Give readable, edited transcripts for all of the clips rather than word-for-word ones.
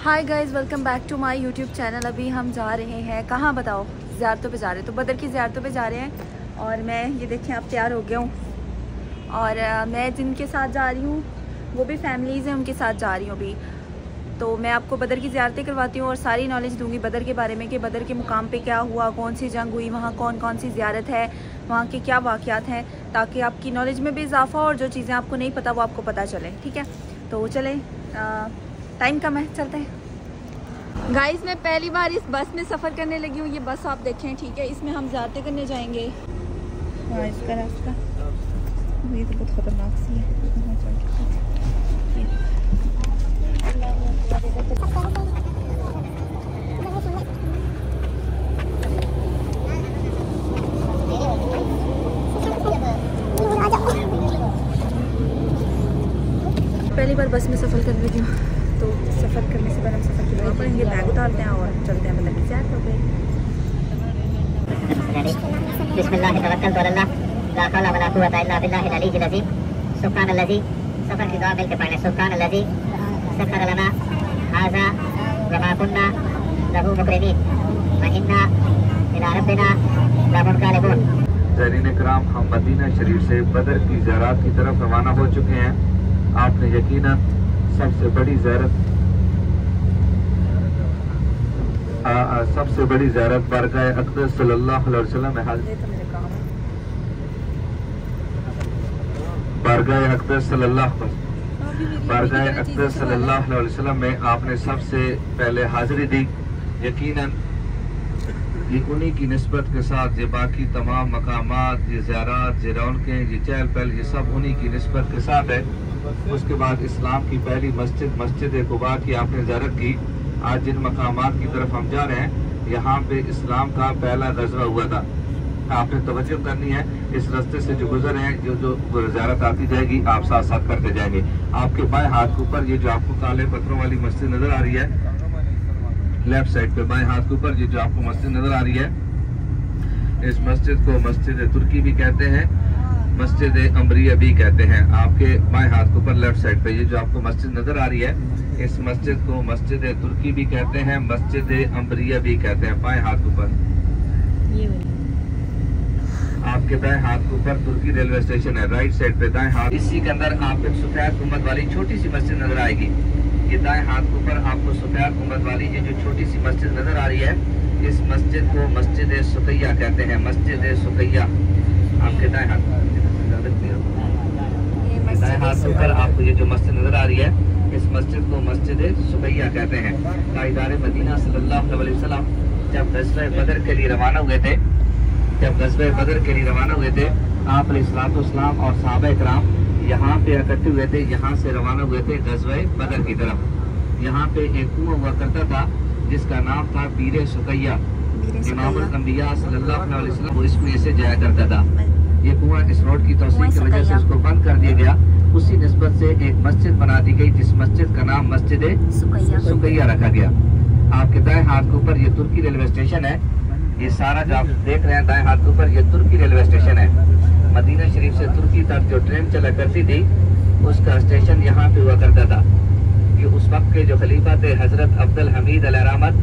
Hi guys, welcome back to my YouTube channel. अभी हम जा रहे हैं, कहाँ बताओ, ज़ियारतों पे जा रहे हैं। तो बदर की ज़ियारतों पे जा रहे हैं और मैं ये देखें आप तैयार हो गया हूँ। और मैं जिनके साथ जा रही हूँ वो भी फैमिलीज़ हैं, उनके साथ जा रही हूँ अभी। तो मैं आपको बदर की ज़ियारतें करवाती हूँ और सारी नॉलेज दूँगी बदर के बारे में कि बदर के मुकाम पे क्या हुआ, कौन सी जंग हुई, वहाँ कौन कौन सी ज़ियारत है, वहाँ के क्या वाक़यात हैं, ताकि आपकी नॉलेज में भी इजाफ़ा और जो चीज़ें आपको नहीं पता वो आपको पता चले। ठीक है, तो चलें, टाइम कम है, चलते हैं। गाइस, मैं पहली बार इस बस में सफ़र करने लगी हूँ। ये बस आप देखें, ठीक है, इसमें हम ज़ियारतें करने जाएंगे। हाँ, इसका रास्ता ये तो बहुत ख़तरनाक सी है। पहली बार बस में सफ़र कर रही हूँ, तो सफ़र करने से पहले हम सफ़र की बैग पड़ेंगे, बैग उतारते हैं और चलते हैं मतलब ज़्यादा हो गए। सफ़र की दुआ मिलकर पढ़ने। सुब्हानल्लज़ी सख़्ख़र लना हाज़ा वमा कुन्ना लहू मुक़रिनीन व इन्ना इला रब्बिना लमुनक़लिबून। ज़ायरीन किराम, हम मदीना शरीफ से बदर की ज़ियारत की तरफ रवाना हो चुके हैं। आपने यकीनन सबसे बड़ी ज़ियारत बारगाह अक़दस सल्लल्लाहु अलैहि वसल्लम में बारगाह अक़दस सल्लल्लाहु अलैहि वसल्लम में आपने सबसे पहले हाजिरी दी। यकीनन ये उन्हीं की निस्बत के साथ ये बाकी तमाम मकामात, ये ज़ियारत, ये रौनकें, ये चहल पहल, ये सब उन्हीं की निस्बत के साथ है। उसके बाद इस्लाम की पहली मस्जिद कुबा की आपने ज़ियारत की। आज जिन मकामात की तरफ हम जा रहे हैं, यहाँ पे इस्लाम का पहला ग़ज़वा हुआ था। आपने तवज्जो करनी है, इस रास्ते से जो गुजर हैं, जो ज़ियारत आती जाएगी, आप साथ साथ करते जाएंगे। आपके बाएं हाथ के ऊपर ये जो आपको काले पत्थरों वाली मस्जिद नज़र आ रही है, लेफ्ट साइड पे बाएं हाथ के ऊपर ये जो आपको मस्जिद नज़र आ रही है, इस मस्जिद को मस्जिद तुर्की भी कहते हैं, मस्जिद अम्बरिया भी कहते हैं। आपके बाएं हाथ के ऊपर लेफ्ट साइड पे ये जो आपको मस्जिद नजर आ रही है, इस मस्जिद को मस्जिद तुर्की भी कहते हैं, मस्जिद अम्बरिया भी कहते हैं। बाएं हाथ के ऊपर आपके दाएं हाथ के ऊपर तुर्की रेलवे स्टेशन है, राइट साइड पे दाएं हाथ, इसी के अंदर आपको सफेद गुंबद वाली छोटी सी मस्जिद नजर आएगी। ये दाएं हाथ के ऊपर आपको सफेद गुंबद वाली ये जो छोटी सी मस्जिद नजर आ रही है, इस मस्जिद को मस्जिद सुकैया कहते हैं, मस्जिद सुकैया। आपके दाएं हाथ के ऊपर आपको ये जो मस्जिद नजर आ रही है, इस मस्जिद को मस्जिद सुकैया कहते हैं। ताइदार मदीना सल्लल्लाहु अलैहि वसल्लम जब ग़ज़वा बदर के लिए रवाना हुए थे, आप अलैहिस्सलाम और सहाबा किराम यहाँ पे इकट्ठे हुए थे। यहाँ से रवाना हुए थे ग़ज़वा बदर की तरफ। यहाँ पे एक कुआं हुआ करता था जिसका नाम था बीर सुकैया। इमामुल अंबिया सल्लल्लाहु अलैहि वसल्लम वो इस कुएं से जाया करता था। ये कुआं इस रोड की तौसीक की वजह से उसको बंद कर दिया गया। उसी निस्बत से एक मस्जिद बना दी गई, जिस मस्जिद का नाम मस्जिद सुकैया रखा गया। आपके दाएं हाथ के ऊपर ये तुर्की रेलवे स्टेशन है। ये सारा जो आप देख रहे हैं दाएं हाथ के ऊपर, ये तुर्की रेलवे स्टेशन है। मदीना शरीफ से तुर्की तक जो ट्रेन चला करती थी, उसका स्टेशन यहाँ पे हुआ करता था। ये उस वक्त के जो खलीफा थे हजरत अब्दुल हमीद अल रहमत,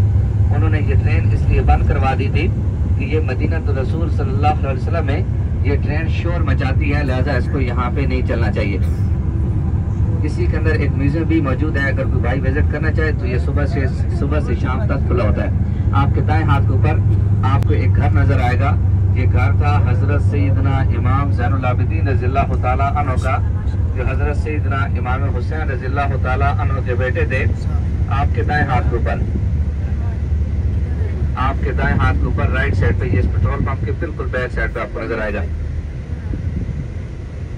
उन्होंने ये ट्रेन इसलिए बंद करवा दी थी कि ये मदीना तो रसूल सल्लल्लाहु अलैहि वसल्लम में ये ट्रेन शोर मचाती है, लिहाजा इसको यहाँ पे नहीं चलना चाहिए। इसी के अंदर एक म्यूजियम भी मौजूद है, अगर कोई भाई विजिट करना चाहे तो ये सुबह से शाम तक खुला होता है। आपके दाएं हाथ के ऊपर आपको एक घर नजर आएगा। ये घर था हजरत सैयदना इमाम ज़ैनुल आबिदीन रज़ियल्लाहु ताला अन्हु का, जो हजरत सैयदना इमाम हुसैन रज़ियल्लाहु ताला अन्हु के बेटे थे। आपके दाएं हाथ के ऊपर राइट साइड पे ये पेट्रोल पंप के बिल्कुल बैक साइड पे आपको नजर आएगा।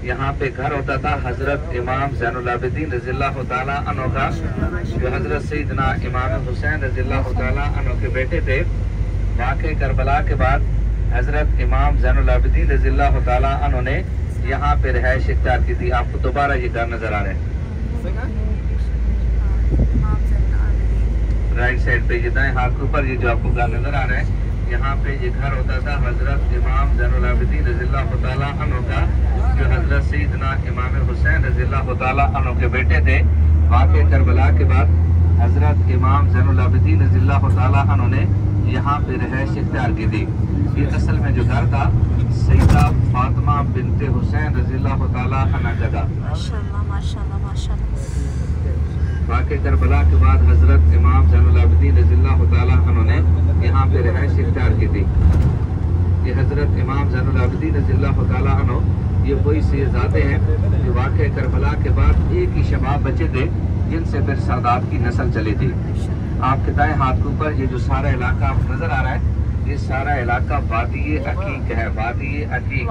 यहाँ पे घर होता था हजरत इमाम ज़ैनुल आबिदीन रज़ियल्लाहु ताला अन्हु का, जो हजरत सैयदना इमाम हुसैन रज़ियल्लाहु ताला अन्हु के बेटे थे। वाक़े करबला के बाद हजरत इमाम ज़ैनुल आबिदीन रज़ियल्लाहु ताला अन्हु ने यहाँ पे रिहाइश इख्तियार की थी। आपको दोबारा ये घर नजर आ रहे हैं राइट साइड पे, ये दाएं हाथ के ऊपर ये जो आपको घर नजर आ रहा है, यहाँ पे ये घर होता था हजरत इमाम ज़ैनुल आबिदीन रज़ियल्लाहु ताला अन्हु का, जो हजरत सैयदना इमाम हुसैन रज़ियल्लाहु ताला अन्हु के बेटे थे। वाक़े करबला के बाद हजरत इमाम इमाम ज़ैनुल आबिदीन रज़ियल्लाहु ताला अन्हु ने यहाँ पे रिहाइश इख्तियार की थी। ये असल में जो घर था सैयदा फातिमा बिनते हुसैन रज़ियल्लाहु ताला अन्हा का था। माशाल्लाह माशाल्लाह माशाल्लाह। वाक़े करबला के बाद हज़रत इमाम ज़ैनुल आबिदीन रज़ियल्लाहु ताला अन्हु ने यहाँ पे रिहाइश इख्तियार की थी। ये हज़रत इमाम ज़ैनुल आबिदीन रज़ियल्लाहु ताला अन्हु ये वही शहज़ादे हैं जो वाक़े करबला के बाद एक ही शबाब बचे थे जिनसे फिर सादात की नस्ल चली थी। आपके दाएं हाथ के ऊपर ये जो सारा इलाका आपको नजर आ रहा है, ये सारा इलाका वादी अकीक है। वादी अकीक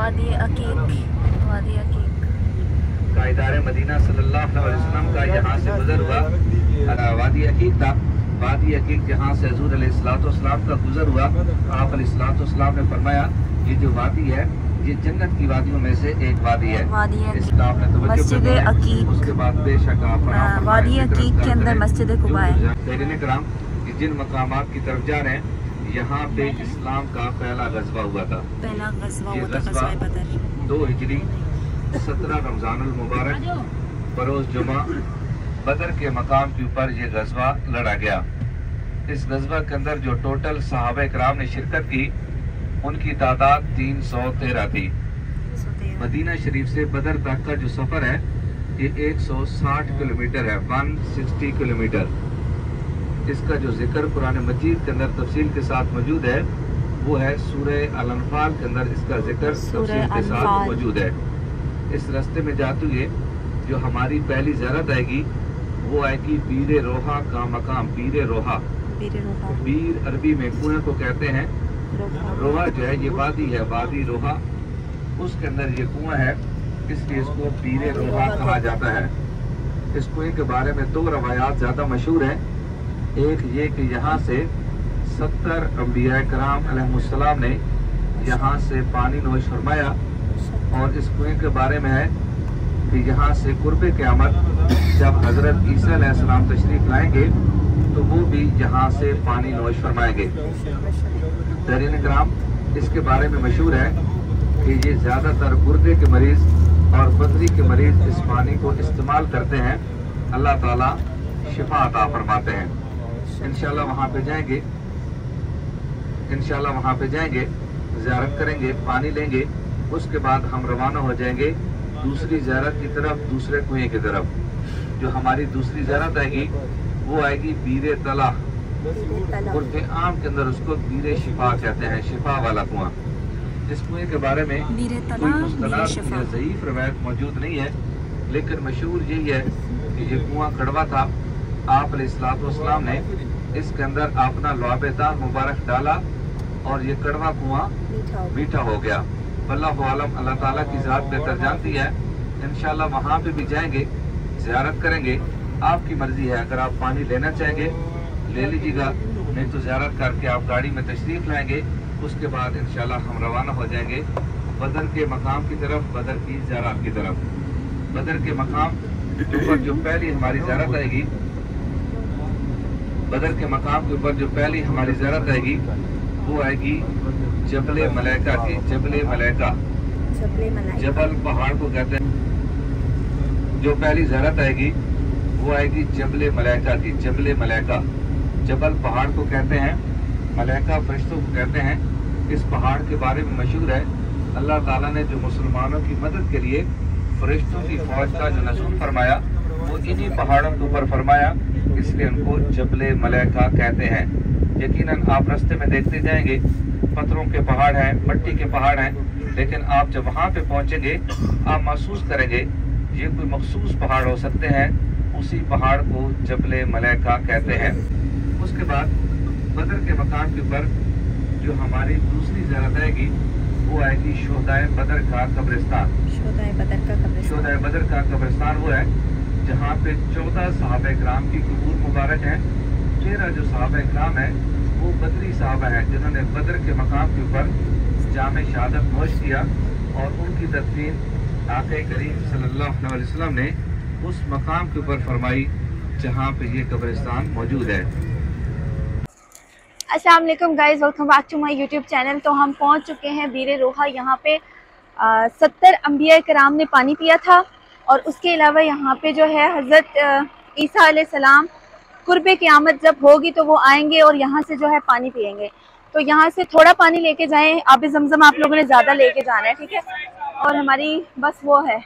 कायदार मदीना सल्लल्लाहु अलैहि वसल्लम का यहाँ से गुजर हुआ वादी अकीक था। वादी अकीक जहाँ से हुज़ूर अलैहिस्सलाम का गुजर हुआ, आप अलैहिस्सलाम ने फरमाया ये जो वादी है ये जन्नत की वादियों में से एक वादी है। इस्लाम ने मस्जिद अकीक, उसके बाद बेशक आप वादी अकीक के अंदर मस्जिद कुबा है। कराम जिन मकामात की तरफ जा रहे हैं यहाँ पे इस्लाम का पहला गज़वा हुआ था। पहला गज़वा हुआ था गज़वा बदर 2 हिजरी 17 रमज़ानुल मुबारक बरोज़ जुमा बदर के मकाम के ऊपर ये गज़वा लड़ा गया। इस गज़वा के अंदर जो टोटल सहाबा इकराम ने शिरकत की उनकी तादाद 313 थी। मदीना शरीफ से बदर तक का जो सफ़र है ये 160 किलोमीटर है, 160 किलोमीटर। इसका जो जिक्र कुरान मजीद के अंदर तफसील के साथ मौजूद है वो है सूरह अल-अनफाल के अंदर इसका जिक्र तफसील के साथ मौजूद है। इस रास्ते में जाते हुए जो हमारी पहली ज़ियारत आएगी वो आएगी बीर रोहा का मकाम। बीर रोहा, बीर अरबी में कुएं को कहते हैं, रोहा जो है ये वादी है, वादी रोहा, उसके अंदर ये कुआं है, इसलिए इसको बीर रोहा कहा जाता है। इस कुएं के बारे में 2 रवायात ज़्यादा मशहूर हैं। एक ये कि यहाँ से 70 अंबिया कराम अलैहिस्सलाम ने यहाँ से पानी नोश फरमाया, और इस कुएं के बारे में है कि यहाँ से कुर्बे क़यामत जब हज़रत ईसा अलैहिस्सलाम तशरीफ लाएंगे तो वो भी यहाँ से पानी नोश फरमाएंगे। तरीन कराम इसके बारे में मशहूर है कि ये ज़्यादातर गुर्दे के मरीज़ और बदरी के मरीज़ इस पानी को इस्तेमाल करते हैं। अल्लाह ताला शिफा अता फरमाते हैं। इंशाल्लाह वहाँ पे जाएंगे, इंशाल्लाह वहाँ पे जाएंगे, ज़ियारत करेंगे, पानी लेंगे, उसके बाद हम रवाना हो जाएंगे दूसरी ज़ियारत की तरफ, दूसरे कुएं की तरफ। जो हमारी दूसरी ज़ियारत आएगी वो आएगी बीर तला, उर्दे आम के अंदर उसको बीर शिफा कहते हैं, शिफा वाला कुआं। इस कुएं के बारे में कोई मुस्तलाह या ज़ईफ़ रवायत मौजूद नहीं है, लेकिन मशहूर यही है कि ये कुआं कड़वा था। आप अलैहिस्सलाम ने इसके अंदर अपना लुआब-ए-दान मुबारक डाला और ये कड़वा कुआं मीठा हो गया। वल्लाहु आलम, अल्लाह ताला की ज़ात बेहतर जानती है। इंशाल्लाह वहाँ पे भी जाएंगे, ज़ियारत करेंगे। आपकी मर्जी है, अगर आप पानी लेना चाहेंगे ले लीजिएगा, नहीं तो ज़ियारत करके आप गाड़ी में तशरीफ़ लाएंगे। उसके बाद इंशाल्लाह हम रवाना हो जाएंगे बदर के मकाम की तरफ, बदर की ज़ियारत की तरफ। बदर के मकाम के ऊपर जो पहली हमारी ज़ियारत आएगी, बदर के मकाम के ऊपर जो पहली हमारी ज़ियारत आएगी वो आएगी जबल मलाइका की। जबल मलाइका, जबल पहाड़ को कहते हैं। जो पहली ज़ियारत आएगी वो आएगी जबल मलाइका की। जबल मलाइका, जबल पहाड़ को कहते हैं, मलाइका फरिश्तों को कहते हैं। इस पहाड़ के बारे में मशहूर है अल्लाह ताला ने जो मुसलमानों की मदद के लिए फरिश्तों की फौज का जो नज़ूल फरमाया वो इन्हीं पहाड़ों के ऊपर फरमाया, इसलिए उनको जबल मलाइका कहते हैं। यकीनन आप रास्ते में देखते जाएंगे पत्थरों के पहाड़ हैं, मट्टी के पहाड़ हैं, लेकिन आप जब वहाँ पे पहुँचेंगे आप महसूस करेंगे ये कोई मखसूस पहाड़ हो सकते हैं। उसी पहाड़ को जबल मलाइका कहते हैं। उसके बाद बदर के मकाम के ऊपर जो हमारी दूसरी ज़ियारत आएगी वो आएगी शोहदाए बदर का कब्रिस्तान। शोहदाए बदर का कब्रिस्तान वो है जहाँ पे 14 सहाबा इकराम की कबूर मुबारक हैं। 13 जो सहाबा इकराम हैं वो बदरी सहाबा हैं जिन्होंने बदर के मकाम के ऊपर जामे शहादत नोश किया, और उनकी तदफीन आक़ा करीम सल्लल्लाहु अलैहि वसल्लम ने उस मकाम के ऊपर फरमाई जहाँ पे ये कब्रिस्तान मौजूद है। अस्सलाम वालेकुम guys, welcome back to my YouTube channel. तो हम पहुंच चुके हैं बीर रोहा। यहाँ पे 70 अंबिया कराम ने पानी पिया था, और उसके अलावा यहाँ पे जो है हज़रत ईसा अलैहिस्सलाम कुर्बे क़यामत जब होगी तो वो आएंगे और यहाँ से जो है पानी पियेंगे। तो यहाँ से थोड़ा पानी लेके जाएं, आब ज़मज़म आप लोगों ने ज़्यादा लेके जाना है, ठीक है। और हमारी बस वो है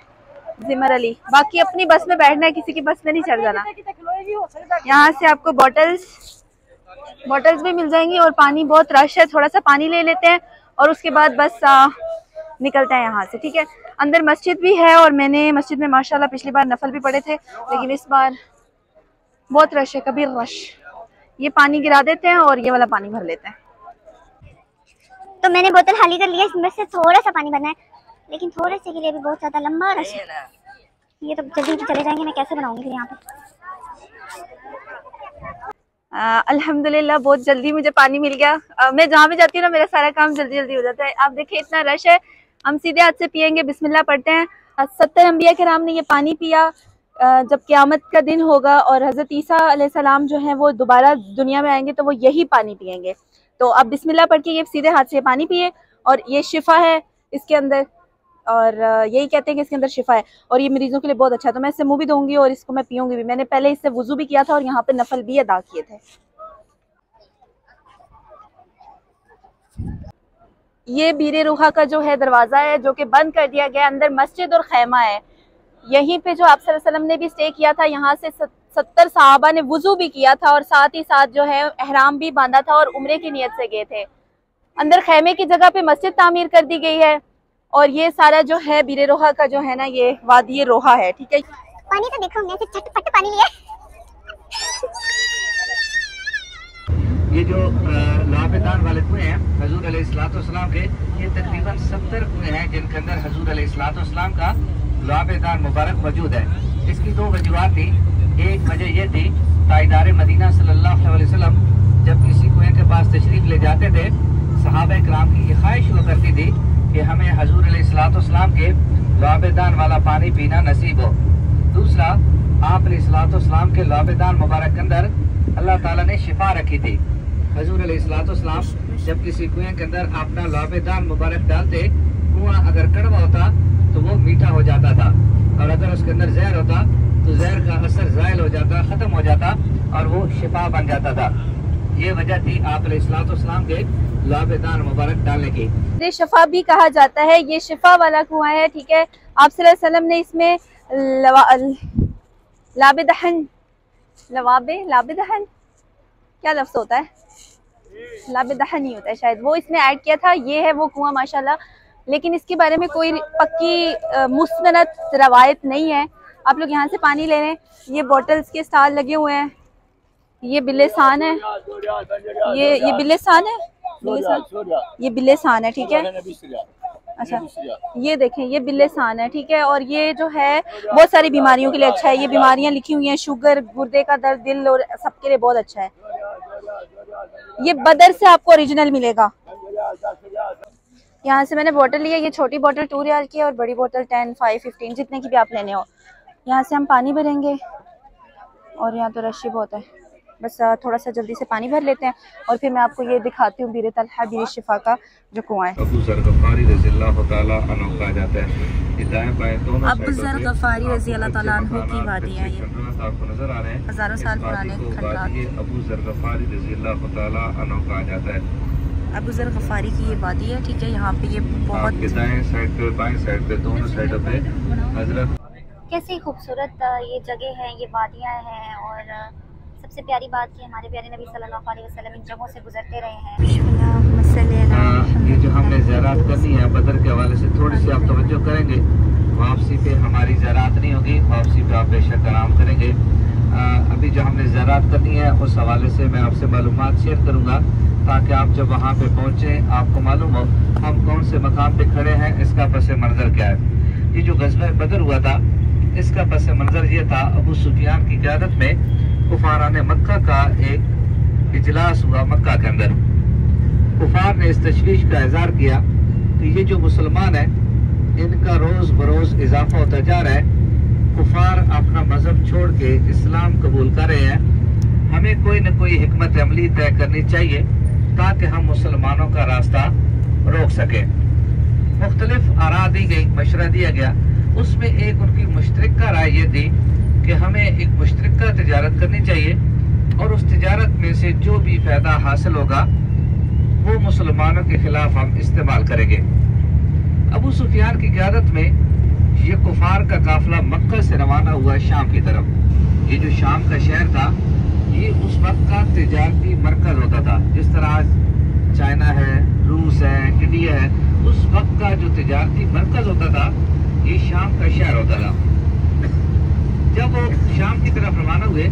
ज़िमर अली, बाकी अपनी बस में बैठना है, किसी की बस में नहीं चढ़ जाना। यहाँ से आपको बॉटल्स भी मिल जाएंगी और पानी बहुत रश है, थोड़ा सा पानी ले लेते हैं और उसके बाद बस निकलते हैं यहाँ से, ठीक है। अंदर मस्जिद भी है और मैंने मस्जिद में माशाल्लाह पिछली बार नफल भी पढ़े थे, लेकिन इस बार बहुत रश है, कभी रश। ये पानी गिरा देते हैं और ये वाला पानी भर लेते हैं। तो मैंने बोतल खाली कर लिया, इसमें से थोड़ा सा पानी भरना है, लेकिन थोड़े से के लिए भी बहुत ज्यादा लंबा रश है। ये तो जल्दी चले जाएंगे, मैं कैसे बनाऊंगी फिर यहाँ पे। अल्हम्दुलिल्लाह बहुत जल्दी मुझे पानी मिल गया। मैं जहाँ भी जाती हूँ ना मेरा सारा काम जल्दी जल्दी हो जाता है। आप देखिए इतना रश है, हम सीधे हाथ से पियेंगे, बिस्मिल्लाह पढ़ते हैं। 70 अंबिया किराम ने ये पानी पिया जब क़यामत का दिन होगा और हज़रत ईसा अलैहिस्सलाम जो है वो दोबारा दुनिया में आएंगे तो वो यही पानी पियेंगे। तो अब बिस्मिल्लाह पढ़ के ये सीधे हाथ से पानी पिए और ये शिफा है इसके अंदर, और यही कहते हैं कि इसके अंदर शिफा है और ये मरीजों के लिए बहुत अच्छा है। तो मैं इससे मुँह भी दूंगी और इसको मैं पीऊँगी भी। मैंने पहले इससे वुज़ू भी किया था और यहाँ पे नफल भी अदा किए थे। ये बीरे रूहा का जो है दरवाज़ा है जो कि बंद कर दिया गया, अंदर मस्जिद और खैमा है। यहीं पे जो आप सल्लल्लाहु अलैहि वसल्लम ने भी स्टे किया था, यहाँ से 70 सहाबा ने वुज़ू भी किया था और साथ ही साथ जो है एहराम भी बांधा था और उम्रे की नियत से गए थे। अंदर खैमे की जगह पे मस्जिद तामीर कर दी गई है और ये सारा जो है बीरे रोहा का जो है ना ये वादी रोहा है, ठीक है। पानी तो देखो हमने झटपट पानी लिया। ये जो लाबेदान वाले कुएं हैं हजूर अलैहिस्सलाम के, ये तकरीबन 70 कुएं हैं जिनके अंदर हजूर अलैहिस्सलाम का लाबेदान मुबारक मौजूद है। इसकी दो वजूहात थी। एक वजह ये थी ताइदार मदीना सल्लल्लाहु अलैहि वसल्लम जब किसी कुएं के पास तशरीफ ले जाते थे, सहाबा किराम की ये ख्वाहिश हुआ करती थी कि हमें हजूर अलैहिस्सलाम के लाबेदान वाला पानी पीना नसीब हो। दूसरा, आप अलैहिस्सलाम के लाबेदान मुबारक के अंदर अल्लाह ताला ने शिफा रखी थी। हजूर अलैहिस्सलाम जब किसी कुएं के अंदर अपना लाबेदान मुबारक डालते, कुआं अगर कड़वा होता तो वो मीठा हो जाता था और अगर उसके अंदर जहर होता तो जहर का असर ज़ायल हो जाता, ख़त्म हो जाता और वो शिफा बन जाता था। ये वजह थी आप अलैहिस्सलाम के लाबेदान मुबारक डालने की। ये शिफा भी कहा जाता है, ये शिफा वाला कुआं है, ठीक है। आप सल्लल्लाहु अलैहि वसल्लम ने इसमें लाबेदहन क्या लफ्ज़ होता है, लाबेदहन ही होता है शायद, वो इसमें ऐड किया था। ये है वो कुआं माशाल्लाह, लेकिन इसके बारे में कोई पक्की मुस्तनद रवायत नहीं है। आप लोग यहाँ से पानी ले रहे हैं, ये बॉटल्स के स्टॉल लगे हुए हैं। ये बिल्लेसान है, ये बिल्लेसान है, ये बिल्लेसान है, ठीक है। अच्छा, ये देखें ये बिल्लेसान है, ठीक है। और ये जो है बहुत सारी बीमारियों के लिए अच्छा है। ये बीमारियां लिखी हुई हैं, शुगर, गुर्दे का दर्द, दिल और सबके लिए बहुत अच्छा है। ये बदर से आपको ओरिजिनल मिलेगा। यहाँ से मैंने बोतल लिया, ये छोटी बोतल 2 रियाल की है और बड़ी बोतल 10, 5, 15 जितने की भी आप लेने हो। यहाँ से हम पानी भरेंगे और यहाँ तो रश बहुत है, बस थोड़ा सा जल्दी से पानी भर लेते हैं और फिर मैं आपको ये दिखाती हूँ बीरे तलहा बीरे शिफा का जो कुआं है। अबू ज़र गफ़ारी रज़ियल्लाहु ताला अन्हु कहा जाता है। दाएं बाएं दोनों अबू ज़र गफ़ारी रज़ियल्लाहु ताला अन्हु की वादी है, ये आपको नजर आ रहे हैं, हजारों साल पुराने खंडरात। अबू ज़र गफ़ारी रज़ियल्लाहु ताला अन्हु कहा जाता है। अबू ज़र गफ़ारी की ये वादी है, ठीक है। यहाँ पे ये बहुत दाएं साइड पे बाएं साइड पे दोनों साइडों पे हजरत कैसी खूबसूरत ये जगह है, ये वादियाँ हैं और सबसे प्यारी बात कि हमारे प्यारे नबी सल्लल्लाहु अलैहि वसल्लम इन जगहों से गुजरते रहे हैं। ये जो हमने ज़ियारत करनी है बदर के हवाले से थोड़ी सी आप तवज्जो करेंगे। वापसी पे हमारी ज़ियारत नहीं होगी, वापसी पे आप बेशक आराम करेंगे। अभी जो हमने ज़ियारत करनी है उस हवाले से मैं आपसे मालूमात शेयर करूँगा ताकि आप जब वहाँ पे पहुँचे आपको मालूम हो हम कौन से मकाम पे खड़े हैं, इसका पस मंज़र क्या है। ये जो ग़ज़वा बदर हुआ था इसका पस मंज़र ये था, अबू सुफियान की क़यादत में कुफारान मक्का का एक इजलास हुआ। मक्का के अंदर कुफार ने इस तशवीश का इज़हार किया कि ये जो मुसलमान है इनका रोज़ बरोज़ इजाफा होता जा रहा है, कुफार अपना मजहब छोड़ के इस्लाम कबूल कर रहे हैं, हमें कोई न कोई हिकमत अमली तय करनी चाहिए ताकि हम मुसलमानों का रास्ता रोक सकें। मुख्तलिफ आरा दी गई, मशवरा दिया गया, उसमें एक उनकी मुश्तरका राय ये थी कि हमें एक मुश्तरका तिजारत करनी चाहिए और उस तिजारत में से जो भी फायदा हासिल होगा वो मुसलमानों के खिलाफ हम इस्तेमाल करेंगे। अबू सुफियान की क़यादत में ये कुफार का काफिला मक्का से रवाना हुआ शाम की तरफ। ये जो शाम का शहर था ये उस वक्त का तिजारती मरकज होता था। जिस तरह आज चाइना है, रूस है, इंडिया है, उस वक्त का जो तिजारती मरकज होता था ये शाम का शहर होता था। जब वो शाम की तरफ रवाना हुए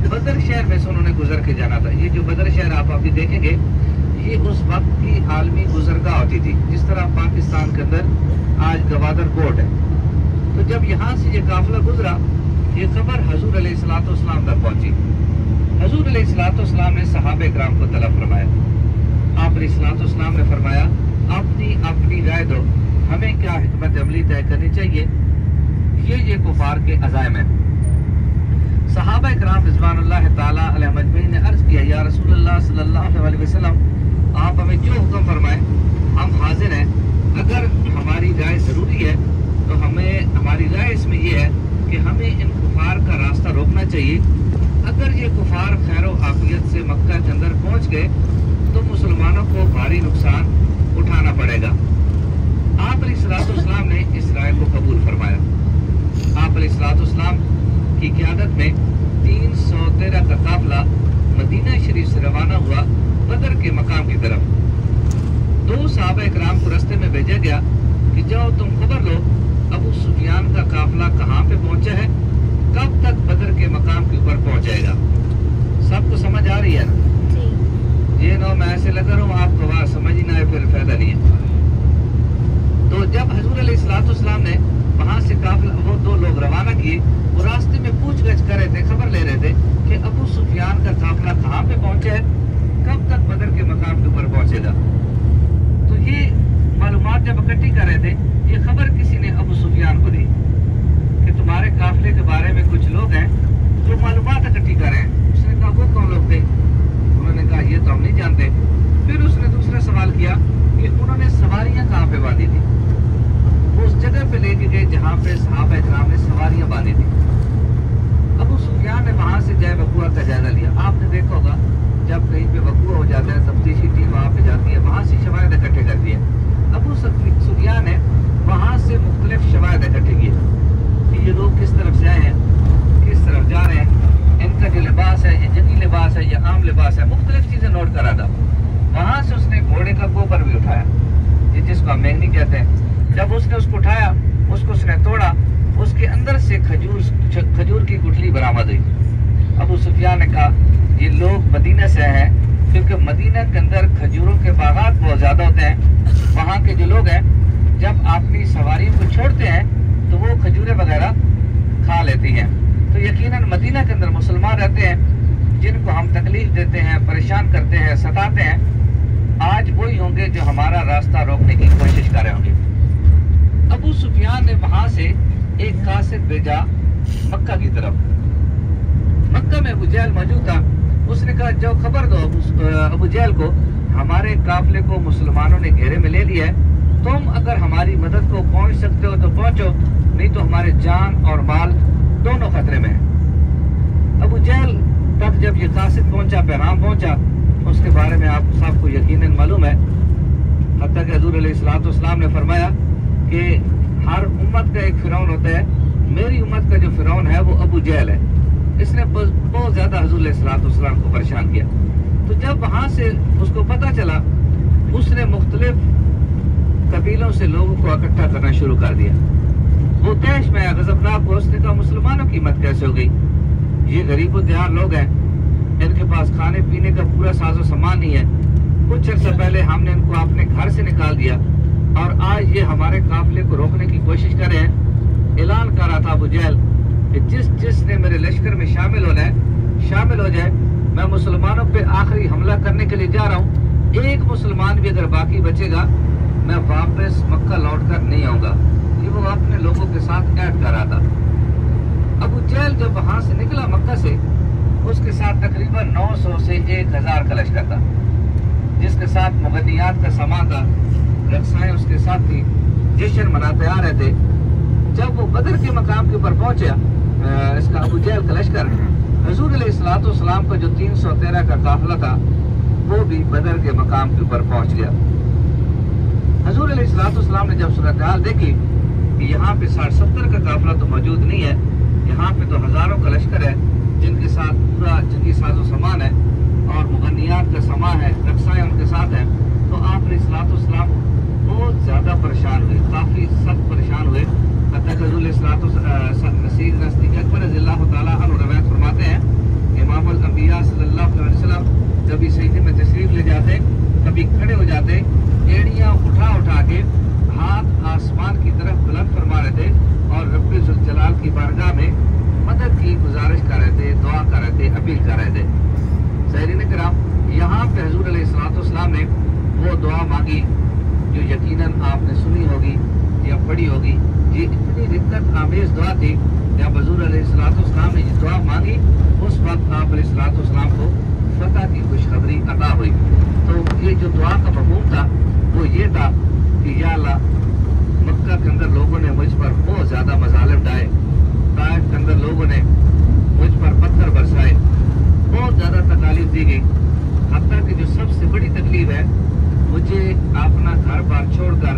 बदर शहर में से उन्होंने गुजर के जाना था। ये जो बदर शहर आप अभी देखेंगे ये उस वक्त की आलमी गुजरगाह होती थी, जिस तरह पाकिस्तान के अंदर आज गवादर कोर्ट है। तो जब यहाँ से ये काफिला गुजरा ये खबर हजूर अलैहिस्सलाम तक पहुंची। हजूर अलैहिस्सलाम ने सहाबे किराम को तलब फरमाया। आप अलैहिस्सलाम ने फरमाया अपनी राय दो, हमें क्या हिकमत अमली तय करनी चाहिए। ये कुफार के अज़ाइम है। सहाबा किराम रिज़वानुल्लाह ताला अलैहिम अजमईन ने अर्ज किया, या रसूलुल्लाह सल्लल्लाहु अलैहि वसल्लम आप हमें जो हुक्म फरमाएं हम हाजिर हैं। अगर हमारी राय ज़रूरी है तो हमारी राय इसमें ये है कि हमें इन कुफार का रास्ता रोकना चाहिए। अगर ये कुफार खैर आफियत से मक्का के अंदर पहुँच गए तो मुसलमानों को भारी नुकसान उठाना पड़ेगा। आप अलैहिस्सलाम ने इस राय को कबूल फरमाया। आप अलैहिस्सलाम की क़यादत में 313 का काफिला मदीना शरीफ से रवाना हुआ बदर के मकाम की तरफ। 2 सहाबा इकराम को रास्ते में भेजा गया कि जाओ तुम खबर लो अबू सुफियान का काफिला कहाँ पे पहुंचा है, कब तक बदर के मकाम के ऊपर पहुंच जाएगा। सबको समझ आ रही है ना? ये नो मैं ऐसे लगा रहा हूँ आपको बात समझ ही ना है, फिर फायदा नहीं है। तो जब हजूर अलैहिस्सलाम ने वहाँ से काफिला वो 2 लोग रवाना किए, वो रास्ते में पूछगछ कर रहे थे, खबर ले रहे थे कि अबू सुफियान का काफिला कहाँ पे पहुंचा है, कब तक बदर के मकाम के ऊपर पहुंचेगा। तो ये मालूमात जब इकट्ठी कर रहे थे ये खबर किसी ने अबू सुफियान को दी कि तुम्हारे काफिले के बारे में कुछ लोग हैं जो मालूमात इकट्ठी कर रहे हैं। उसने कहा वो कौन लोग थे? उन्होंने कहा ये तो हम नहीं जानते। फिर उसने दूसरा सवाल किया कि उन्होंने सवारियां कहाँ पे बांधी थी। वो उस जगह पे लेके गए जहाँ पे सहाबा इकराम ने सवारियां बांधी थी। अबू सुफियान ने वहां से जय वकुआ का जायजा लिया। आपने देखा होगा जब कहीं पे वकुआ हो जाता है तफ्तीशी टीम वहाँ पे जाती है, वहां से शवायद इकट्ठे करती है। अबू सुफियान ने वहां से मुख्तलिफ शवायद इकट्ठे किए कि ये लोग किस तरफ से आए हैं, किस तरफ जा रहे हैं, इनका जो लिबास है ये जंगी लिबास है या आम लिबास है, मुख्तलिफ चीजें नोट करा था। वहां से उसने घोड़े का गोबर भी उठाया, ये जिसको हम मेंगनी कहते हैं। जब उसने उसको उठाया उसको उसने तोड़ा, उसके अंदर से खजूर की गुठली बरामद हुई। अबू सुफियान ने कहा ये लोग मदीना से आए हैं, क्योंकि मदीना के अंदर खजूरों के बागात बहुत ज्यादा होते हैं। वहाँ के जो लोग हैं जब अपनी सवारियों को छोड़ते हैं तो वो खजूरें वगैरह खा लेती हैं। तो यकीनन मदीना के अंदर मुसलमान रहते हैं जिनको हम तकलीफ देते हैं, परेशान करते हैं, सताते हैं। आज वही होंगे जो हमारा रास्ता रोकने की कोशिश कर रहे होंगे। अबू सुफियान ने वहां से एक कासिद भेजा मक्का की तरफ। मक्का में अबू जहल मौजूद था। उसने कहा जाओ खबर दो अबू जहल को, हमारे काफिले को मुसलमानों ने घेरे में ले लिया है, तुम अगर हमारी मदद को पहुंच सकते हो तो पहुंचो, नहीं तो हमारे जान और माल दोनों खतरे में है। अबू जहल तक जब ये कासिद पहुंचा, पैगाम पहुंचा, उसके बारे में आप सबको यकीनन मालूम है। हत्ता कि हज़ूर अलैहिस्सलाम ने फरमाया कि हर उम्मत का एक फिरौन होता है, मेरी उम्मत का जो फिरौन है वो अबू जहल है। इसने बहुत ज्यादा हज़ूर अलैहिस्सलाम को परेशान किया। तो जब वहां से उसको पता चला, उसने मुख्तलिफ कबीलों से लोगों को इकट्ठा करना शुरू कर दिया। वो तैश में आया, गजबनाक हुआ। उसने कहा मुसलमानों की हिम्मत कैसे हो गई, ये गरीब दिहार लोग हैं, इनके पास खाने पीने का पूरा साजो सामान नहीं है। कुछ अर्सा पहले हमने इनको अपने घर से निकाल दिया और आज ये हमारे काफिले को रोकने की कोशिश कर रहे हैं। ऐलान कर रहा था अबू जहल कि जिसने मेरे लश्कर में शामिल होना है शामिल हो जाए। मैं मुसलमानों पे आखिरी हमला करने के लिए जा रहा हूँ। एक मुसलमान भी अगर बाकी बचेगा मैं वापस मक्का लौट कर नहीं आऊंगा। ये वो अपने लोगों के साथ ऐड कर रहा था। अबू जहल जब वहां से निकला मक्का से, उसके साथ तकरीबन 900 से 1000 का लश्कर था, जिसके साथ मुगनियात का सामान था, रक्साएं उसके साथ थी, जश्न मनाते आ रहे थे। जब वो बदर के मकाम के ऊपर पहुंचा इसका अबू जहल का लश्कर, हुजूर अलैहिस्सलाम का जो 313 का काफिला था वो भी बदर के मकाम के ऊपर पहुंच गया। हुजूर अलैहिस्सलाम ने जब सूरत हाल देखी कि यहाँ पे 60-70 का काफिला तो मौजूद नहीं है, यहाँ पे तो हजारों का लश्कर है जिनके साथ पूरा जिनकी साजो सामान है और मुगन्नियात का सामान है, रक्साएं उनके साथ हैं, तो आप अलैहिस्सलाम बहुत ज़्यादा परेशान हुए, काफ़ी सख्त परेशान हुए। रवायत फरमाते हैं इमाम अल अंबिया सल्लल्लाहु अलैहि वसल्लम कभी सजदे में तशरीफ ले जाते, कभी खड़े हो जाते, एड़ियाँ उठा के हाथ आसमान की तरफ बुलंद फरमा रहे थे और रब्बे जुल जलाल की बारगाह में मदद की गुजारिश कर रहे थे, दुआ कर रहे थे, अपील कर रहे थे। साहिरीन किराम, यहाँ पे हुजूर अलैहिस्सलाम ने वो दुआ मांगी जो यकीनन आपने सुनी होगी या पढ़ी होगी। ये इतनी दिक्कत आमेज दुआ थी जब हुजूर अलैहिस्सलाम ने ये दुआ मांगी, उस वक्त आप अलैहिस्सलाम को फतह की खुशखबरी अता हुई। तो ये जो दुआ का मफ़हूम था वो ये था कि या अल्लाह, मक्का के अंदर लोगों ने मुझ पर बहुत ज़्यादा मज़ालिम डाले, ताइफ के अंदर लोगों ने मुझ पर पत्थर बरसाए, बहुत ज़्यादा तकलीफ दी गई। हत्ता कि जो सबसे बड़ी तकलीफ है, मुझे अपना घर बार छोड़कर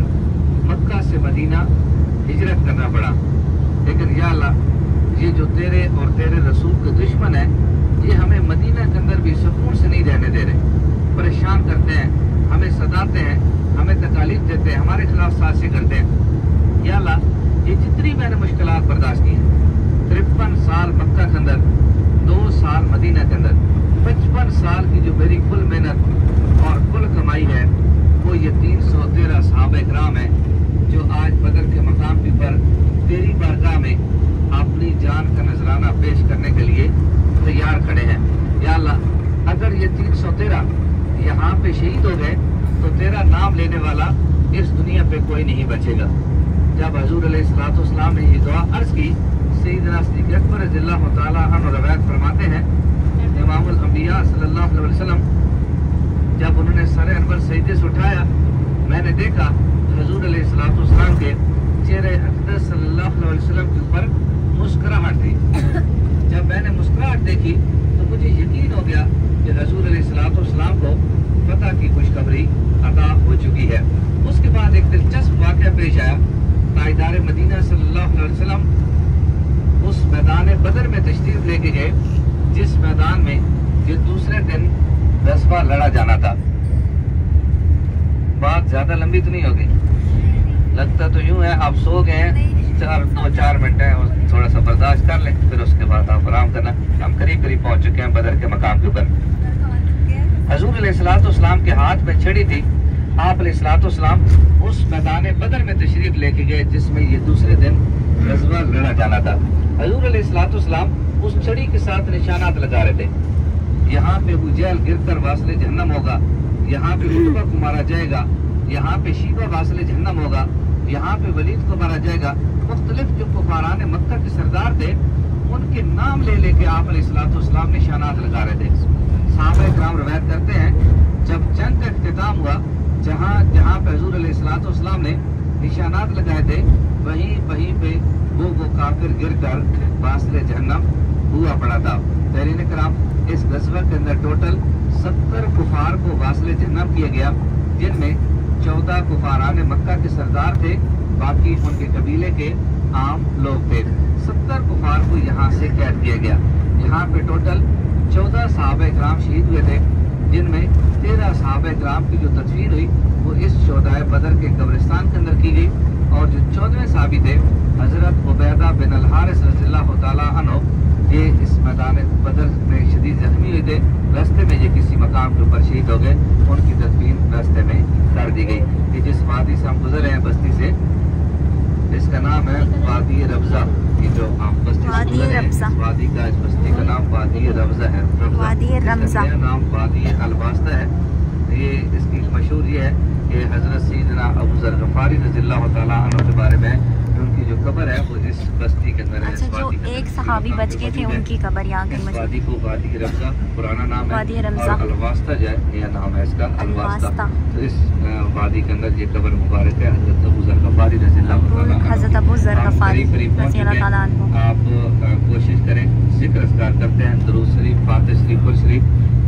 मक्का से मदीना हिजरत करना पड़ा। लेकिन या अल्लाह, ये जो तेरे और तेरे रसूल के दुश्मन है, ये हमें मदीना के अंदर भी सुकून से नहीं रहने दे रहे, परेशान करते हैं, हमें सताते हैं, हमें तकलीफ देते हैं, हमारे खिलाफ साजिशें करते हैं। या अल्लाह, ये जितनी मैंने मुश्किलात बर्दाश्त की हैं, 53 साल मक्का के अंदर, 2 साल मदीना के अंदर, 55 साल की जो मेरी कुल मेहनत और कुल कमाई है, वो ये 313 सहाबा इकराम है जो आज बदर के मकाम पर तेरी बारगाह में अपनी जान का नजराना पेश करने के लिए तैयार खड़े हैं। या अल्लाह, अगर ये 313 यहाँ पे शहीद हो गए तो तेरा नाम लेने वाला इस दुनिया पे कोई नहीं बचेगा। जब हुजूर अलैहिस्सलाम ने ये दुआ अर्ज की, सैयदना सिद्दीक़ अकबर रज़ियल्लाहु ताला अन्हु रवायत फरमाते हैं इमाम अल अंबिया सल्लल्लाहु अलैहि वसल्लम जब उन्होंने सर अनवर सजदे से उठाया, मैंने देखा हुजूर अलैहिस्सलाम के चेहरे अक़दस सल्लल्लाहु अलैहि वसल्लम के ऊपर मुस्कुराहट थी। जब मैंने मुस्कुराहट देखी तो मुझे यकीन हो गया कि हुजूर अलैहिस्सलाम को फतह की खुशखबरी अता हो चुकी है। उसके बाद एक दिलचस्प वाक़या पेश आया। ताजदार मदीना सल्लल्लाहु अलैहि वसल्लम उस मैदान बदर में तशरीफ लेके गए जिस मैदान में ये दूसरे दिन गज़वा लड़ा जाना था। बात ज्यादा लंबी तो नहीं होगी, लगता तो यूं है आप सो गए हैं, 2-4 मिनट है, थोड़ा सा बर्दाश्त कर लें, फिर उसके बाद आप आराम करना। हम करीब पहुंच चुके हैं बदर के मकाम के ऊपर। हुजूर अलैहिस्सलाम के हाथ में छड़ी थी। आप अलैहिस्सलाम उस मैदान बदर में तशरीफ लेके गए जिसमें ये दूसरे दिन गज़वा लड़ा जाना था। हुजूर अलैहिस्सलाम उस छड़ी के साथ निशानात लगा रहे थे। यहाँ पे अबू जहल गिरकर वासले जहन्नम होगा, यहाँ पे उतबा को मारा जाएगा, यहाँ पे शीबा वासले जहन्नम होगा, यहाँ पे वलीद को मारा जाएगा। मुख्तलिफ जो कुफारान मक्का के सरदार थे उनके नाम ले लेके आप अलैहिस्सलाम निशानात लगा रहे थे। सहाबा इकराम रवायत करते हैं जब जंग का इख्तिताम हुआ, जहाँ पे हुजूर अलैहिस्सलाम ने निशानात लगाए थे, वहीं पे वो काफिर गिरकर वासले जहन्नम हुआ पड़ा था। तहरीन कराम, इस गज़वा के अंदर टोटल 70 कुफार को वासले जहन्नम किया गया, जिनमें 14 कुफारान मक्का के सरदार थे, बाकी उनके कबीले के आम लोग थे। 70 कुफार को यहाँ से कैद किया गया। यहाँ पे टोटल 14 सहाबा इकराम शहीद हुए थे, जिनमें 13 सहाबा इकराम की जो तदफीन हुई वो इस शोहदाए बदर के कब्रिस्तान के अंदर की गई, और जो 14वें सहाबी थे हजरत उबैदा बिन अल हारिस रज़ियल्लाहु ताला अन्हु, ये इस मैदान बदर में शदीद जख्मी हुए थे। रास्ते में ये किसी मकाम के ऊपर शहीद हो गए, उनकी तदफीन रास्ते में कर दी गई। कि जिस वादी से हम गुजरे हैं बस्ती से, इसका नाम है वादी रब्जा। ये जो आप बस्ती से गुजरे हैं, इस वादी का, इस बस्ती का नाम वादी रब्जा है। वादी रब्जा नाम वादी अलवास्ता है। ये इसकी मशहूर ये है कि हजरत सैयदना अबू ज़र गफ़ारी रज़ियल्लाहु ताला अन्हु के बारे में उनकी जो कब्र है वो इस बस्ती के अंदर है। अच्छा, जो एक सहाबी बच गए थे उनकी कब्र यहाँ की मौजूद। वादी को वादी रमज़ा पुराना नाम है, वादी रमज़ा, और अलवास्ता जो है नया नाम है इसका, अलवास्ता। तो इस वादी के अंदर ये कब्र मुबारक है हज़रत अबू ज़र गफ़ारी रज़ियल्लाहु ताला अन्हु। हज़रत अबू ज़र गफ़ारी रज़ियल्लाहु ताला अन्हु। आप कोशिश करें, ज़िक्र अस्कार करते हैं, दुरूद शरीफ, फातिहा शरीफ, कुल शरीफ।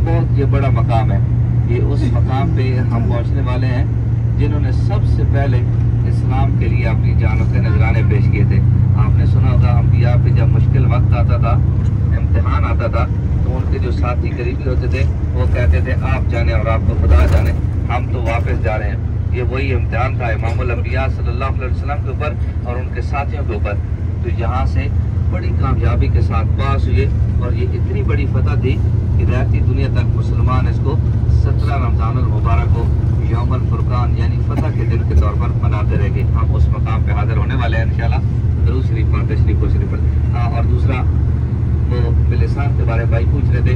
बहुत ये बड़ा मकाम है। ये उस मकाम पे हम पहुँचने वाले हैं जिन्होंने सबसे पहले इस्लाम के लिए अपनी जानों के नजराने पेश किए थे। आपने सुना होगा अंबिया पे जब मुश्किल वक्त आता था, इम्तिहान आता था, तो उनके जो साथी करीबी होते थे वो कहते थे आप जाने और आपको खुदा जाने, हम तो वापस जा रहे हैं। ये वही इम्तिहान था इमामुल अंबिया सल्लल्लाहु अलैहि वसल्लम के ऊपर और उनके साथियों के ऊपर। तो यहाँ से बड़ी कामयाबी के साथ पास हुए और ये इतनी बड़ी फतह थी कि रहती दुनिया तक मुसलमान इसको 17 रमज़ानुल मुबारक को यौमुल फुरकान यानी फतह के दिन के तौर पर मनाते रहेंगे। हम उस मकाम पे हाजिर होने वाले हैं इंशाल्लाह। दुरूद शरीफ, फातिहा शरीफ, कुल शरीफ पढ़। हाँ, और दूसरा वो बिलिसान के बारे में भाई पूछ रहे थे,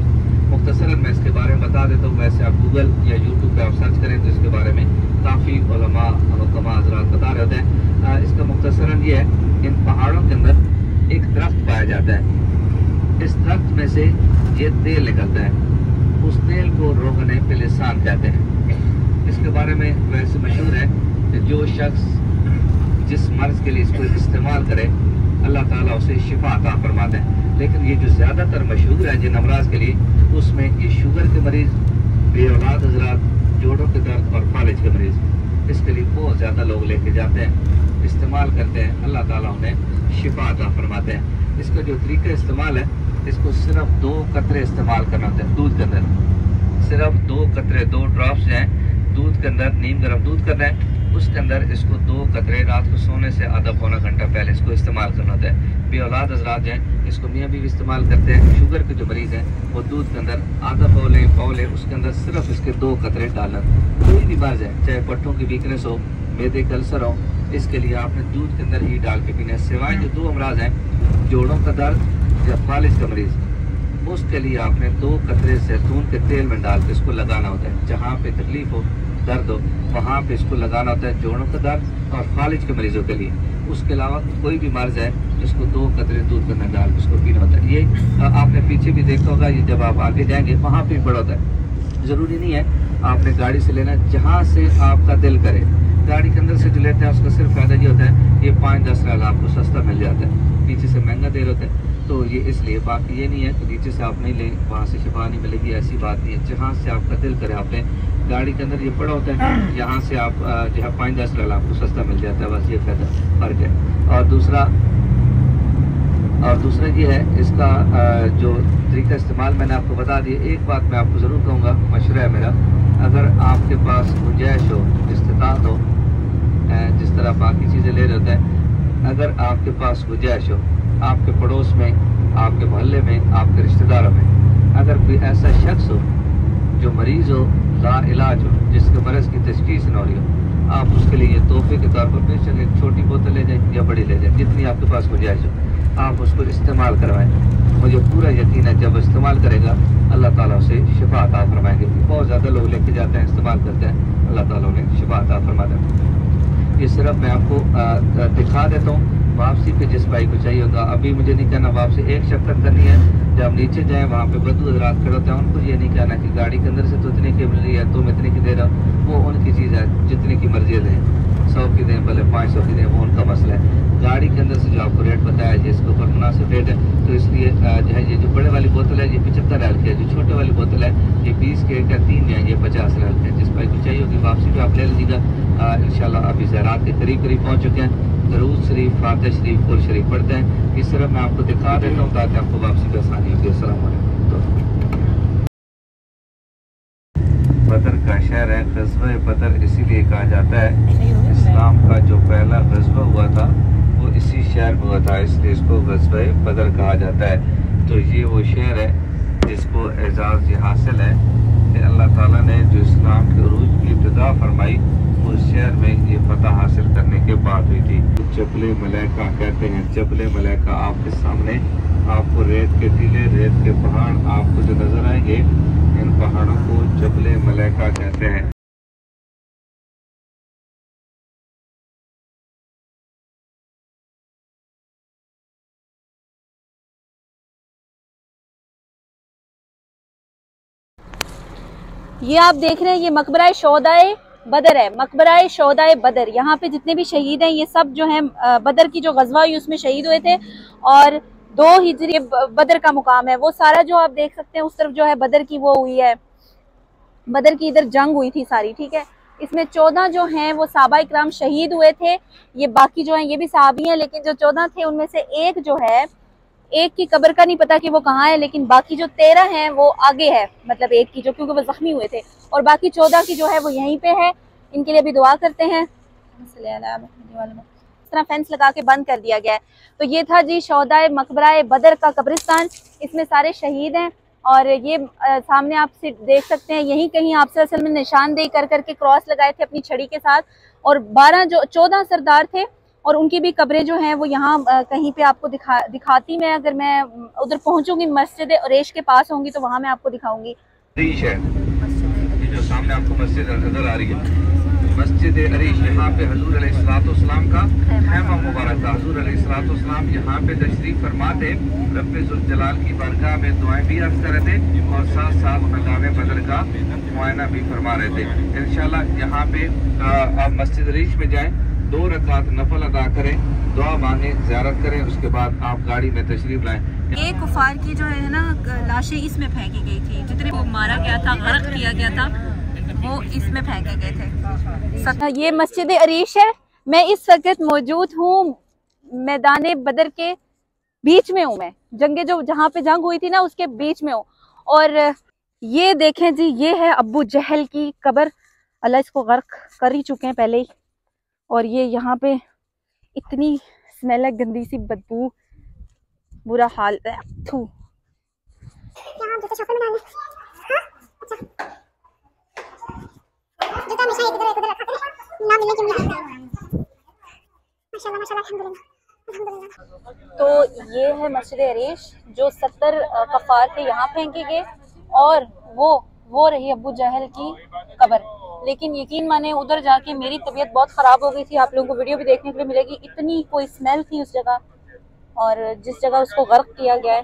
मुख्तसरन मैं इसके बारे में बता देता हूँ। वैसे आप गूगल या यूट्यूब पे आप सर्च करें तो इसके बारे में काफ़ी उलमा हुक्मा हज़रात बता रहे होते हैं। इसका मुख्तसरन ये है, इन पहाड़ों के अंदर एक दरख्त पाया जाता है। इस दरख्त में से ये तेल निकलता है, उस तेल को रोगने बिलिसान कहते हैं। इसके बारे में वैसे मशहूर है कि जो शख्स जिस मर्ज के लिए इसको इस्तेमाल करे अल्लाह ताला उसे शिफा अता फरमाते हैं। लेकिन ये जो ज़्यादातर मशहूर है जिन अमराज के लिए, उसमें ये शुगर के मरीज़, बेऔलाद हज़रात, जोड़ों के दर्द और फालिज के मरीज़, इसके लिए बहुत ज़्यादा लोग लेके जाते हैं, इस्तेमाल करते हैं, अल्लाह ताला उन्हें शिफा अता फरमाते हैं। इसका जो तरीका इस्तेमाल है, इसको सिर्फ 2 कतरे इस्तेमाल करना होता है दूध के अंदर। सिर्फ 2 कतरे, 2 ड्रॉप्स जो हैं दूध के अंदर, नीम गर्म दूध करना है, उसके अंदर इसको 2 कतरे रात को सोने से आधा पौना घंटा पहले इसको इस्तेमाल करना होता है। बेऔलाद हज़रात हैं, इसको मियाँ भी इस्तेमाल करते हैं। शुगर के जो मरीज़ हैं वो दूध के अंदर आधा पौले उसके अंदर सिर्फ इसके 2 कतरे डालना। कोई भी मर्ज़ है, चाहे पट्टों की वीकनेस हो, मैदे का अल्सर हो, इसके लिए आपने दूध के अंदर ही डाल के पीना है। सिवाय जो 2 अमराज हैं, जोड़ों का दर्द या फालिज का मरीज़, उसके लिए आपने 2 कतरे जैतून के तेल में डाल के इसको लगाना होता है। जहाँ पे तकलीफ हो, दर्द हो, वहाँ पे इसको लगाना होता है, जोड़ों का दर्द और फालिज के मरीजों के लिए। उसके अलावा कोई भी मर्ज है जिसको 2 कतरे दूध के अंदर डाल के उसको पीना होता है। ये आपने पीछे भी देखा होगा, ये जब आप आगे जाएंगे वहाँ पे बड़ा होता है। ज़रूरी नहीं है आपने गाड़ी से लेना, जहाँ से आपका दिल करे। गाड़ी के अंदर से जो लेते हैं उसका सिर्फ फ़ायदा ये होता है, ये 5-10 रियाल आपको सस्ता मिल जाता है, पीछे से महंगा दे रहे होते हैं। तो ये इसलिए, बाकी ये नहीं है कि नीचे से आप नहीं लें वहाँ से शिफा नहीं मिलेगी, ऐसी बात नहीं है। जहाँ से आपका दिल करे आपने, गाड़ी के अंदर ये पड़ा होता है, यहाँ से आप जो है 5-10 रियाल आपको सस्ता मिल जाता है, बस ये फ़र्क है। और दूसरा ये है इसका जो तरीका इस्तेमाल मैंने आपको बता दिया। एक बात मैं आपको ज़रूर कहूँगा, मशवरा है मेरा, अगर आपके पास गुंजाइश हो, इस्तिताअत हो, जिस तरह बाकी चीज़ें ले रहे होते हैं, अगर आपके पास गुंजाइश हो, आपके पड़ोस में, आपके मोहल्ले में, आपके रिश्तेदारों में अगर कोई ऐसा शख्स हो जो मरीज़ हो, लाइलाज हो, जिसके मरज़ की तशख़ीस न हो रही हो, आप उसके लिए तोहफे के तौर पर बेशक एक छोटी बोतल ले जाएं या बड़ी ले जाएं, जितनी आपके पास गुंजाइश हो, आप उसको इस्तेमाल करवाएं। मुझे पूरा यकीन है जब इस्तेमाल करेगा अल्लाह ताला उसे शिफा अता फरमाएंगे। बहुत ज़्यादा लोग लेके जाते हैं, इस्तेमाल करते हैं, अल्लाह ताला उन्हें शिफा अता फरमाते हैं। ये सिर्फ मैं आपको दिखा देता हूँ। वापसी पे जिस भाई को चाहिए होगा, अभी मुझे नहीं कहना वापसी 1 शक्कर करनी है। जब नीचे जाएं वहाँ पे बदू हज़रात खड़े होते हैं, उनको ये नहीं कहना कि गाड़ी के अंदर से तो इतने की मिल रही है, तुम इतने की दे रहा हो। वो उनकी चीज़ है, जितने की मर्जी दें, 100 की दें, भले 500 की दें, वो उनका मसला है। गाड़ी के अंदर से जो आपको रेट बताया जिसके ऊपर मुनासिब रेट है, तो इसलिए जो है ये जो बड़े वाली बोतल है ये 75 रियाल की है, जो छोटे वाली बोतल है ये 20 के का 3 है, ये 50 रियाल की है। जिस भाई को चाहिए होगी वापसी पे आप ले लीजिएगा। इंशाल्लाह अभी ज़रात के करीब पहुँच चुके हैं। दुरूद शरीफ, फातिहा शरीफ, कुल शरीफ पढ़ते हैं। इस तरह मैं आपको दिखा देता हूँ ताकि आपको वापसी पे आसानी होगी। अस्सलाम वालेकुम। बदर का शहर है, ग़ज़वा बदर इसीलिए कहा जाता है, इस्लाम का जो पहला ग़ज़वा हुआ था वो इसी शहर में हुआ था, इसलिए इसको ग़ज़वा बदर कहा जाता है। तो ये वो शहर है जिसको एजाज़ ये हासिल है कि अल्लाह ताला ने जो इस्लाम के उरूज की इब्तिदा फरमाई उस शहर में ये फतह हासिल करने के बाद हुई थी। जबल मलैका कहते हैं। जबल मलैका आपके सामने, आपको रेत के टीले, रेत के पहाड़ आपको जो नजर आएंगे, इन पहाड़ों को जबल मलैका कहते हैं। ये आप देख रहे हैं, ये मकबरा शोहदाए बदर है, मकबरा शोहदाए बदर। यहाँ पे जितने भी शहीद हैं ये सब जो है बदर की जो गजवा हुई उसमें शहीद हुए थे। और 2 हिजरी बदर का मुकाम है। वो सारा जो आप देख सकते हैं उस तरफ जो है बदर की वो हुई है, बदर की इधर जंग हुई थी सारी, ठीक है। इसमें 14 जो हैं वो सहाबा इकराम शहीद हुए थे। ये बाकी जो हैं ये भी सहाबी हैं, लेकिन जो 14 थे उनमें से एक जो है, एक की कब्र का नहीं पता कि वो कहाँ है, लेकिन बाकी जो 13 हैं वो आगे है, मतलब एक की जो, क्योंकि वो जख्मी हुए थे, और बाकी 14 की जो है वो यहीं पे है। इनके लिए भी दुआ करते हैं। इस तरह फेंस लगा के बंद कर दिया गया है। तो ये था जी शोहदाए मकबरा बदर का कब्रिस्तान। इसमें सारे शहीद हैं और ये सामने आप देख सकते हैं, यहीं कहीं आप असल में निशानदेही कर करके क्रॉस लगाए थे अपनी छड़ी के साथ। और 14 सरदार थे और उनकी भी कब्रें जो हैं वो यहाँ कहीं पे आपको दिखाती मैं, अगर मैं उधर पहुंचूंगी मस्जिद अरेश के पास होंगी तो वहाँ मैं आपको दिखाऊंगी। ये जो सामने आपको मस्जिद नजर आ रही है, मस्जिद अरीश, यहाँ पे हजूर अलैहिस्सलाम का खैमा मुबारक था। हजूर अलैहिस्सलाम यहाँ पे तशरीफ फरमाते, रब्बे जुल जलाल की बारगाह में दुआएं भी अर्ज कर रहे थे और साथ साथ मैदान बदर का मुआयना भी फरमा रहे थे। इंशाल्लाह यहाँ पे आप मस्जिद अरीश में जाएं, 2 रकात नफल अदा करें, दुआ मांगे, ज़ियारत करें, उसके बाद आप गाड़ी में तशरीफ लाएं। ये कुफार की जो है ना लाशें इसमें फेंकी गई थी, जितने को मारा गया था, गर्क किया गया था, वो इसमें फेंके गए थे। ये मस्जिद अरीश है। मैं इस वक्त मौजूद हूँ मैदान बदर के बीच में हूँ। मैं जंगे जो जहाँ पे जंग हुई थी ना उसके बीच में हूँ। और ये देखें जी, ये है अबू जहल की कब्र। अल्लाह इसको गर्क कर ही चुके हैं पहले ही। और ये यहाँ पे इतनी स्मेल है, गंदी सी बदबू, बुरा हाल। थू तो ये है मस्जिद अरीश जो 70 कफार थे यहाँ फेंके गए, और वो रही अबू जहल की कब्र। लेकिन यकीन माने उधर जाके मेरी तबीयत बहुत ख़राब हो गई थी। आप लोगों को वीडियो भी देखने के लिए मिलेगी। इतनी कोई स्मेल थी उस जगह, और जिस जगह उसको गर्क किया गया है